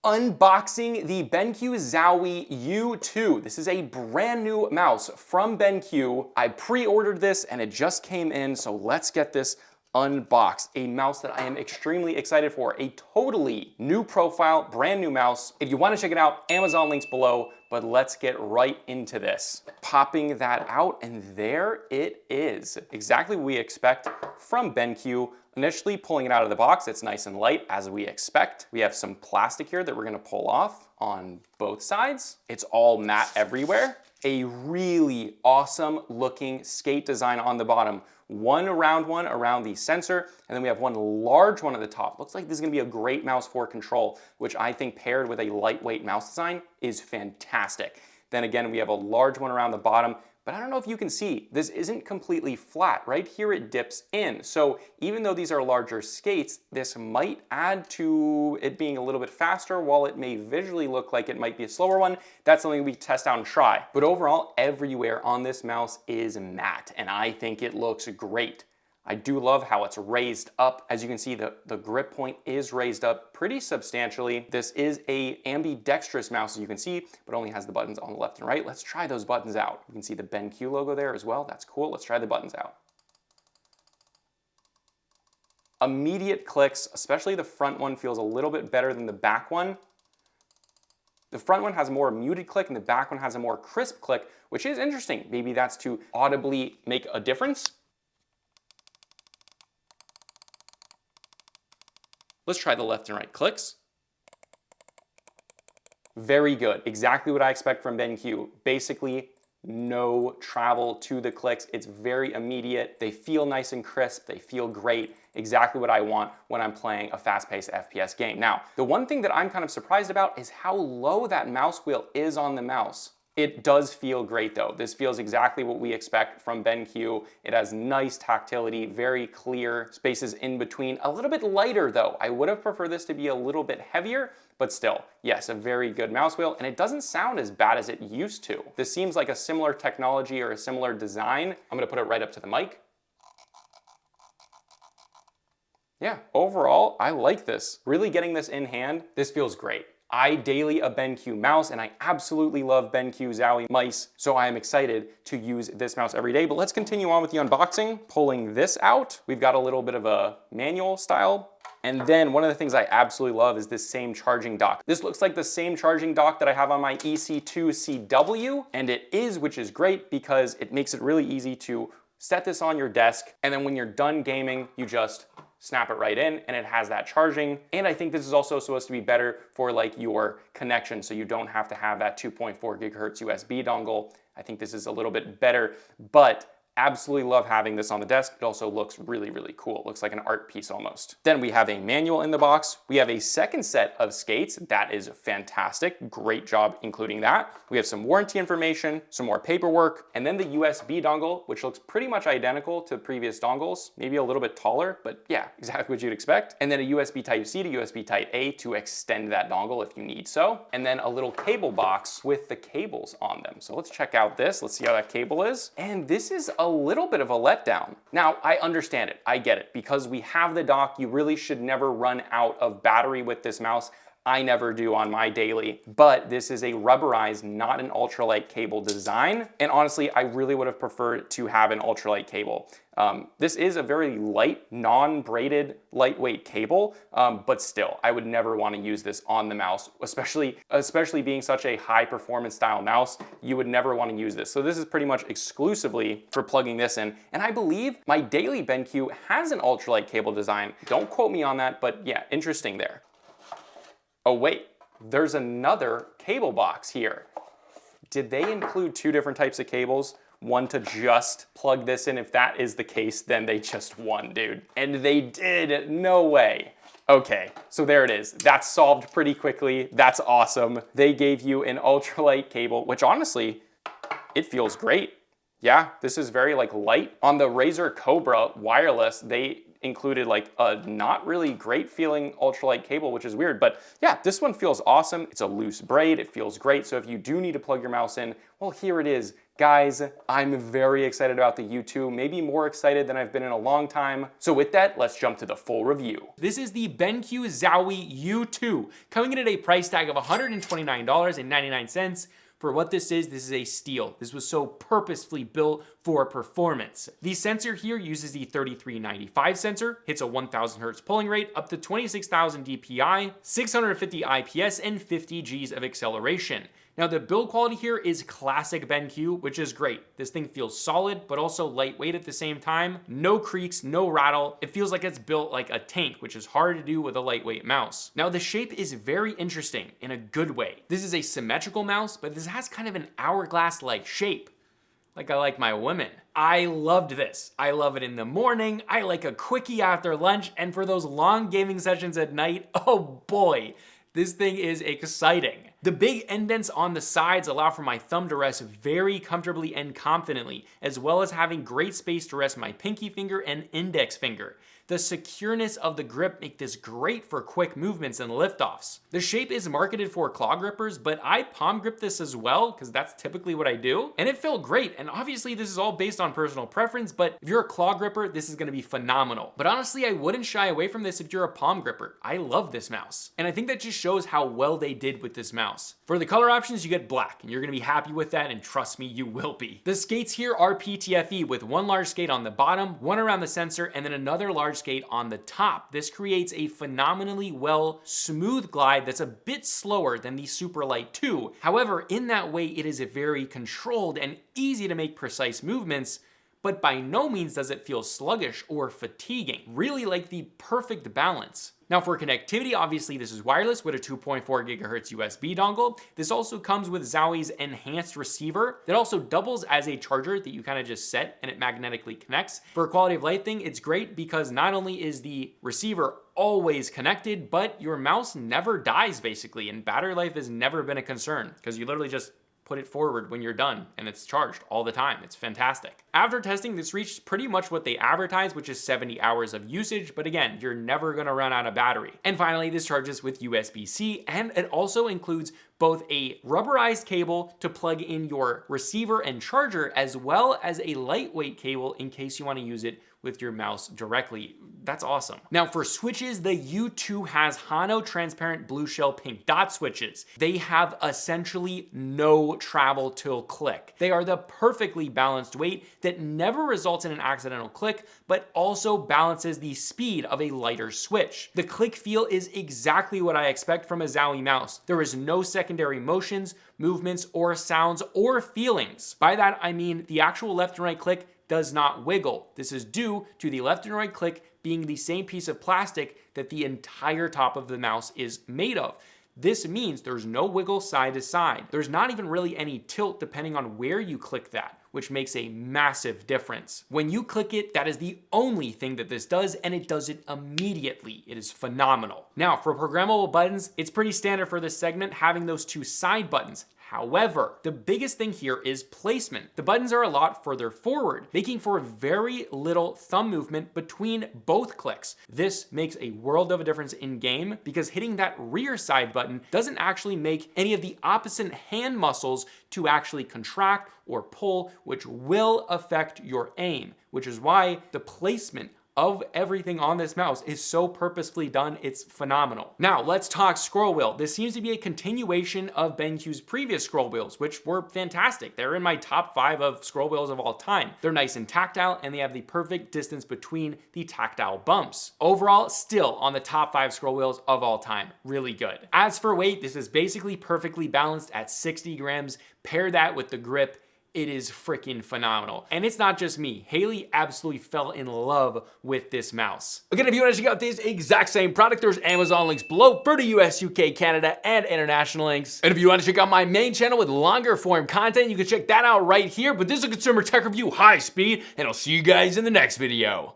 Unboxing the BenQ Zowie U2. This is a brand new mouse from BenQ. I pre-ordered this and it just came in, so let's get this unboxed. A mouse that I am extremely excited for. A totally new profile, brand new mouse. If you want to check it out, Amazon links below, but let's get right into this. Popping that out, and there it is. Exactly what we expect from BenQ. Initially pulling it out of the box, it's nice and light as we expect. We have some plastic here that we're gonna pull off on both sides. It's all matte everywhere. A really awesome looking skate design on the bottom. One around the sensor, and then we have one large one at the top. Looks like this is gonna be a great mouse for control, which I think paired with a lightweight mouse design is fantastic. Then again, we have a large one around the bottom, but I don't know if you can see, this isn't completely flat. Right here it dips in. So even though these are larger skates, this might add to it being a little bit faster. While it may visually look like it might be a slower one, that's something we test out and try. But overall, everywhere on this mouse is matte, and I think it looks great. I do love how it's raised up. As you can see, the grip point is raised up pretty substantially. This is a ambidextrous mouse, as you can see, but only has the buttons on the left and right. Let's try those buttons out. You can see the BenQ logo there as well. That's cool. Let's try the buttons out. Immediate clicks, especially the front one feels a little bit better than the back one. The front one has a more muted click and the back one has a more crisp click, which is interesting. Maybe that's to audibly make a difference. Let's try the left and right clicks. Very good, exactly what I expect from BenQ. Basically, no travel to the clicks. It's very immediate. They feel nice and crisp. They feel great. Exactly what I want when I'm playing a fast-paced FPS game. Now, the one thing that I'm kind of surprised about is how low that mouse wheel is on the mouse. It does feel great though. This feels exactly what we expect from BenQ. It has nice tactility, very clear spaces in between. A little bit lighter though. I would have preferred this to be a little bit heavier, but still, yes, a very good mouse wheel, and it doesn't sound as bad as it used to. This seems like a similar technology or a similar design. I'm gonna put it right up to the mic. Yeah, overall, I like this. Really getting this in hand, this feels great. I daily a BenQ mouse, and I absolutely love BenQ Zowie mice, so I am excited to use this mouse every day. But let's continue on with the unboxing. Pulling this out, we've got a little bit of a manual style. And then one of the things I absolutely love is this same charging dock. This looks like the same charging dock that I have on my EC2 CW, and it is, which is great because it makes it really easy to set this on your desk, and then when you're done gaming, you just snap it right in and it has that charging. And I think this is also supposed to be better for like your connection, so you don't have to have that 2.4 gigahertz USB dongle. I think this is a little bit better, but absolutely love having this on the desk. It also looks really, really cool. It looks like an art piece almost. Then we have a manual in the box. We have a second set of skates. That is fantastic. Great job including that. We have some warranty information, some more paperwork, and then the USB dongle, which looks pretty much identical to previous dongles, maybe a little bit taller, but yeah, exactly what you'd expect. And then a USB Type-C to USB Type-A to extend that dongle if you need so. And then a little cable box with the cables on them. So let's check out this. Let's see how that cable is. And this is a little bit of a letdown. Now, I understand it, I get it. Because we have the dock, you really should never run out of battery with this mouse. I never do on my daily, but this is a rubberized, not an ultralight cable design. And honestly, I really would have preferred to have an ultralight cable. This is a very light, non-braided, lightweight cable, but still, I would never want to use this on the mouse, especially being such a high performance style mouse, you would never want to use this. So this is pretty much exclusively for plugging this in. And I believe my daily BenQ has an ultralight cable design. Don't quote me on that, but yeah, interesting there. Oh wait, there's another cable box here. Did they include two different types of cables? One to just plug this in. If that is the case, then they just won, dude. And they did, no way. Okay, so there it is. That's solved pretty quickly. That's awesome. They gave you an ultralight cable, which honestly, it feels great. Yeah, this is very like light. On the Razer Cobra wireless, they included like a not really great feeling ultralight cable, which is weird, but yeah, this one feels awesome. It's a loose braid, it feels great. So if you do need to plug your mouse in, well, here it is, Guys, I'm very excited about the U2, maybe more excited than I've been in a long time. So with that, let's jump to the full review. This is the BenQ Zowie U2, coming in at a price tag of $129.99. For what this is a steal. This was so purposefully built for performance. The sensor here uses the 3395 sensor, hits a 1000 hertz pulling rate, up to 26,000 DPI, 650 IPS, and 50 Gs of acceleration. Now the build quality here is classic BenQ, which is great. This thing feels solid, but also lightweight at the same time. No creaks, no rattle. It feels like it's built like a tank, which is hard to do with a lightweight mouse. Now the shape is very interesting in a good way. This is a symmetrical mouse, but this has kind of an hourglass-like shape. Like I like my women. I loved this. I love it in the morning. I like a quickie after lunch, and for those long gaming sessions at night, oh boy, this thing is exciting. The big indents on the sides allow for my thumb to rest very comfortably and confidently, as well as having great space to rest my pinky finger and index finger. The secureness of the grip make this great for quick movements and liftoffs. The shape is marketed for claw grippers, but I palm grip this as well, because that's typically what I do, and it felt great. And obviously this is all based on personal preference, but if you're a claw gripper, this is gonna be phenomenal. But honestly, I wouldn't shy away from this if you're a palm gripper. I love this mouse. And I think that just shows how well they did with this mouse. For the color options, you get black, and you're gonna be happy with that, and trust me, you will be. The skates here are PTFE, with one large skate on the bottom, one around the sensor, and then another large skate on the top. This creates a phenomenally well smooth glide that's a bit slower than the Superlight 2. However, in that way, it is very controlled and easy to make precise movements, but by no means does it feel sluggish or fatiguing. Really like the perfect balance. Now for connectivity, obviously this is wireless with a 2.4 gigahertz USB dongle. This also comes with Zowie's enhanced receiver that also doubles as a charger that you kind of just set and it magnetically connects. For a quality of life thing, it's great because not only is the receiver always connected, but your mouse never dies basically, and battery life has never been a concern because you literally just put it forward when you're done and it's charged all the time. It's fantastic. After testing, this reached pretty much what they advertise, which is 70 hours of usage, but again, you're never gonna run out of battery. And finally, this charges with USB-C, and it also includes both a rubberized cable to plug in your receiver and charger, as well as a lightweight cable in case you wanna use it with your mouse directly. That's awesome. Now for switches, the U2 has Hano transparent blue shell pink dot switches. They have essentially no travel till click. They are the perfectly balanced weight that never results in an accidental click, but also balances the speed of a lighter switch. The click feel is exactly what I expect from a Zowie mouse. There is no secondary motions, movements, or sounds, or feelings. By that, I mean the actual left and right click does not wiggle. This is due to the left and right click being the same piece of plastic that the entire top of the mouse is made of. This means there's no wiggle side to side. There's not even really any tilt depending on where you click that, which makes a massive difference. When you click it, that is the only thing that this does, and it does it immediately. It is phenomenal. Now, for programmable buttons, it's pretty standard for this segment having those two side buttons. However, the biggest thing here is placement. The buttons are a lot further forward, making for very little thumb movement between both clicks. This makes a world of a difference in game because hitting that rear side button doesn't actually make any of the opposite hand muscles to actually contract or pull, which will affect your aim, which is why the placement of everything on this mouse is so purposefully done. It's phenomenal. Now let's talk scroll wheel. This seems to be a continuation of BenQ's previous scroll wheels, which were fantastic. They're in my top 5 of scroll wheels of all time. They're nice and tactile, and they have the perfect distance between the tactile bumps. Overall, still on the top 5 scroll wheels of all time. Really good. As for weight, this is basically perfectly balanced at 60 grams. Pair that with the grip, it is freaking phenomenal. And it's not just me. Haley absolutely fell in love with this mouse. Again, if you want to check out this exact same product, there's Amazon links below for the US, UK, Canada, and international links. And if you want to check out my main channel with longer form content, you can check that out right here. But this is a consumer tech review, high speed, and I'll see you guys in the next video.